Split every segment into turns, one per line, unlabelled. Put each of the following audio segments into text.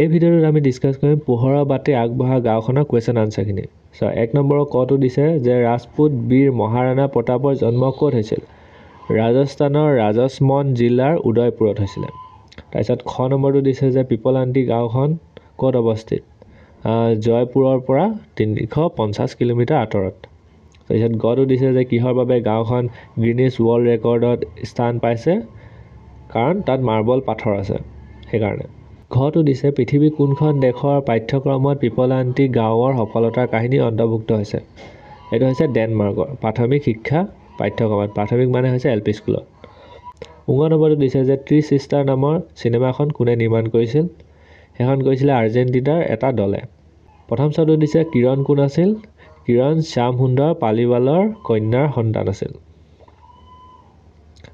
এই ভিডিঅ'টোত আমি ডিছকাছ কৰিম পোহৰৰ বাটে আগবঢ়া গাঁওখনৰ কুৱেশ্যন আনচাৰখিনি। এক নম্বৰৰ কটো দিছে যে ৰাজপুত বীৰ মহাৰাণা প্ৰতাপৰ জন্ম ক'ত হৈছিল? ৰাজস্থানৰ ৰাজছমন্দ জিলাৰ উদয়পুৰত হৈছিলে। তাৰপিছত খ নম্বৰটো দিছে যে পিপলান্তি গাঁওখন ক'ত অৱস্থিত? জয়পুৰৰ পৰা 350 কিলোমিটাৰ আঁতৰত। তাৰপিছত গটো দিছে যে কিহৰ বাবে গাঁওখন গ্ৰীনিছ ৱৰ্ল্ড ৰেকৰ্ডত স্থান পাইছে? কাৰণ তাত মাৰ্বল পাথৰ আছে সেইকাৰণে। ঘটো দিছে পৃথিৱীৰ কোনখন দেশৰ পাঠ্যক্ৰমত পিপলান্তি গাঁৱৰ সফলতাৰ কাহিনী অন্তৰ্ভুক্ত হৈছে? এইটো হৈছে ডেনমাৰ্কৰ প্ৰাথমিক শিক্ষা পাঠ্যক্ৰমত। প্ৰাথমিক মানে হৈছে LP স্কুলত। নম্বৰটো দিছে যে 30 ছিষ্টাৰ নামৰ চিনেমাখন কোনে নিৰ্মাণ কৰিছিল? সেইখন কৰিছিলে আৰ্জেণ্টিনাৰ এটা দলে। প্ৰথম চটো দিছে কিৰণ কোন আছিল? কিৰণ শ্যাম সুন্দৰ পালিৱালৰ কন্যাৰ সন্তান আছিল।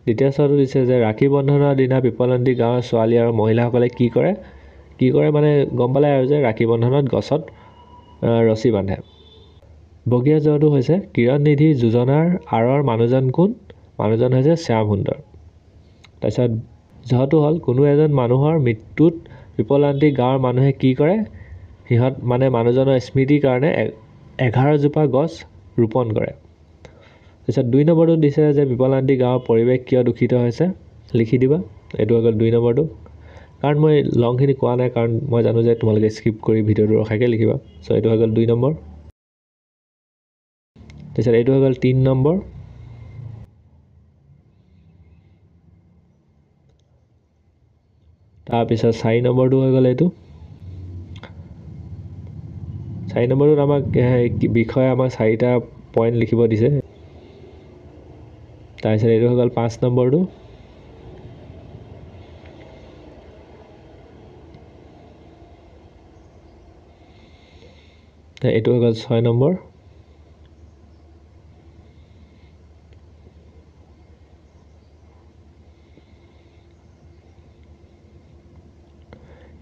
দ্বিতীয় চটো দিছে যে ৰাখী বন্ধনৰ দিনা পিপলান্তি গাঁৱৰ ছোৱালী আৰু মহিলাসকলে কি কৰে? কি কৰে মানে গম পালে আৰু যে ৰাখী বন্ধনত গছত ৰছী বান্ধে। বগীয়া জটো হৈছে কিৰণ নিধি যোজনাৰ আঁৰৰ মানুহজন কোন? মানুহজন হৈছে শ্যাম সুন্দৰ। তাৰপিছত জটো হ'ল কোনো এজন মানুহৰ মৃত্যুত পিপলান্তি গাঁৱৰ মানুহে কি কৰে? সিহঁত মানে মানুহজনৰ স্মৃতিৰ কাৰণে 11 জোপা গছ ৰোপণ কৰে। তাৰপিছত 2 নম্বৰটো দিছে যে পিপলান্তি গাঁৱৰ পৰিৱেশ কিয় দূষিত হৈছে? লিখি দিবা। এইটো হৈ গ'ল 2 নম্বৰটো। কাৰণ মই লংখিনি কোৱা নাই কাৰণ মই জানো যে তোমালোকে স্কিপ কৰি ভিডিঅ'টো ৰখাকৈ লিখিবা। এইটো হৈ গ'ল 2 নম্বৰ। তাৰপিছত এইটো হৈ গ'ল 3 নম্বৰ। তাৰপিছত 4 নম্বৰটো হৈ গ'ল এইটো। 4 নম্বৰটোত আমাক বিষয়ে আমাক 4টা পইণ্ট লিখিব দিছে। তাৰপিছত এইটো হৈ গ'ল 5 নম্বৰটো। এইটো হৈ গ'ল 6 নম্বৰ।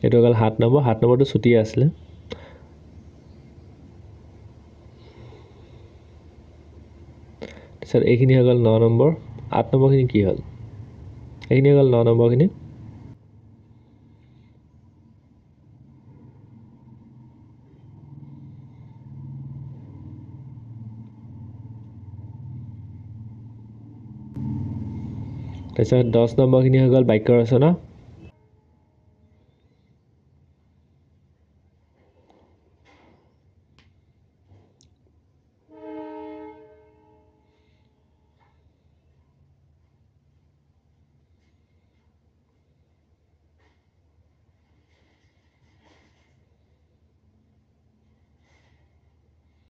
এইটো হৈ গ'ল 7 নম্বৰ। 7 নম্বৰটো ছুটি আছিলে। তাৰপিছত এইখিনি হৈ গ'ল 9 নম্বৰ। 8 নম্বৰখিনি কি হ'ল? এইখিনি হৈ গ'ল 9 নম্বৰখিনি। তাৰপিছত 10 নম্বৰখিনি হৈ গ'ল বাক্য ৰচনা।